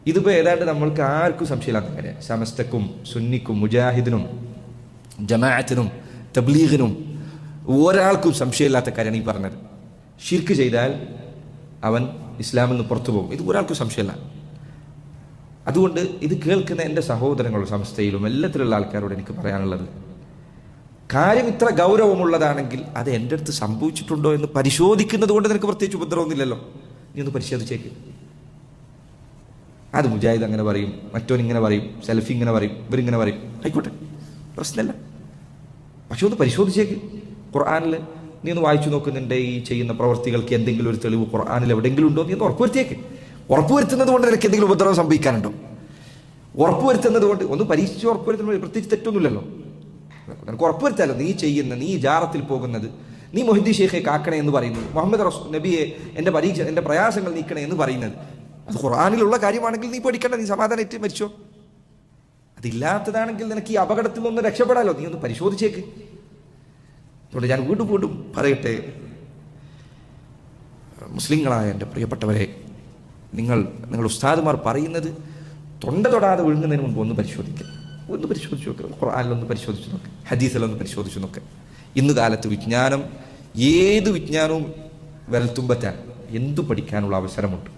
ഇതിപ്പോൾ ഏതാണ്ട് നമ്മൾക്ക് ആർക്കും സംശയമില്ലാത്ത കാര്യം. സമസ്തക്കും സുന്നിക്കും മുജാഹിദിനും ജമാഅത്തിനും തബ്ലീഗിനും ഒരാൾക്കും സംശയമില്ലാത്ത കാര്യമാണ് ഈ പറഞ്ഞത്. ഷിർക്ക് ചെയ്താൽ അവൻ ഇസ്ലാമിൽ നിന്ന് പുറത്തു പോകും. ഇത് ഒരാൾക്കും സംശയമില്ല. അതുകൊണ്ട് ഇത് കേൾക്കുന്ന എൻ്റെ സഹോദരങ്ങളും സമസ്തയിലും എല്ലാത്തിലുള്ള ആൾക്കാരോട് എനിക്ക് പറയാനുള്ളത്, കാര്യം ഇത്ര ഗൗരവമുള്ളതാണെങ്കിൽ അത് എൻ്റെ അടുത്ത് സംഭവിച്ചിട്ടുണ്ടോ എന്ന് പരിശോധിക്കുന്നത് കൊണ്ട് നിനക്ക് പ്രത്യേകിച്ച് ഉപദ്രവമൊന്നുമില്ലല്ലോ. നീ ഒന്ന് പരിശോധിച്ചേക്ക്. അത് മുജാഹിദ് അങ്ങനെ പറയും, മറ്റോൻ ഇങ്ങനെ പറയും, സെൽഫി ഇങ്ങനെ പറയും, ഇവരിങ്ങനെ പറയും, ആയിക്കോട്ടെ, പ്രശ്നമില്ല. പക്ഷെ ഒന്ന് പരിശോധിച്ചേക്ക്. ഖുർആനിൽ നീ ഒന്ന് വായിച്ചു നോക്കുന്നുണ്ട് ഈ ചെയ്യുന്ന പ്രവർത്തികൾക്ക് എന്തെങ്കിലും ഒരു തെളിവ് ഖുർആനിൽ എവിടെയെങ്കിലും ഉണ്ടോ? നീ ഒന്ന് ഉറപ്പുവരുത്തിയേക്ക്. ഉറപ്പുവരുത്തുന്നത് കൊണ്ട് നിനക്ക് എന്തെങ്കിലും ഉപദ്രവം സംഭവിക്കാനുണ്ടോ? ഉറപ്പുവരുത്തുന്നത് കൊണ്ട് ഒന്ന് പരീക്ഷിച്ച് ഉറപ്പുവരുത്തുന്നത് പ്രത്യേകിച്ച് തെറ്റൊന്നുമില്ലല്ലോ. നിനക്ക് ഉറപ്പുവരുത്താലോ നീ ചെയ്യുന്ന, നീ ജാറത്തിൽ പോകുന്നത്, നീ മൊഹിദ്ദീൻ ഷെയ്ഖെ കാക്കണേ എന്ന് പറയുന്നത്, മുഹമ്മദ് നബിയെ എൻ്റെ പ്രയാസങ്ങൾ നീക്കണേ എന്ന് പറയുന്നത്, അത് ഖുർആനിലുള്ള കാര്യമാണെങ്കിൽ നീ പഠിക്കണ്ട, നീ സമാധാനമായിട്ട് മരിച്ചോ. അതില്ലാത്തതാണെങ്കിൽ നിനക്ക് ഈ അപകടത്തിൽ നിന്ന് രക്ഷപ്പെടാലോ. നീ ഒന്ന് പരിശോധിച്ചേക്ക്. അതുകൊണ്ട് ഞാൻ വീണ്ടും വീണ്ടും പറയട്ടെ, മുസ്ലിങ്ങളായ എൻ്റെ പ്രിയപ്പെട്ടവരെ, നിങ്ങൾ ഉസ്താദുമാർ പറയുന്നത് തൊണ്ട തൊടാതെ വിഴുങ്ങുന്നതിന് മുമ്പ് ഒന്ന് പരിശോധിക്കുക. ഒന്ന് പരിശോധിച്ച് നോക്കുക. ഖുർആനിലൊന്ന് പരിശോധിച്ച് നോക്കുക, ഹദീസിലൊന്ന് പരിശോധിച്ച് നോക്കുക. ഇന്ന് കാലത്ത് വിജ്ഞാനം, ഏത് വിജ്ഞാനവും വിരൽത്തുമ്പറ്റാൻ എന്തു പഠിക്കാനുള്ള അവസരമുണ്ട്.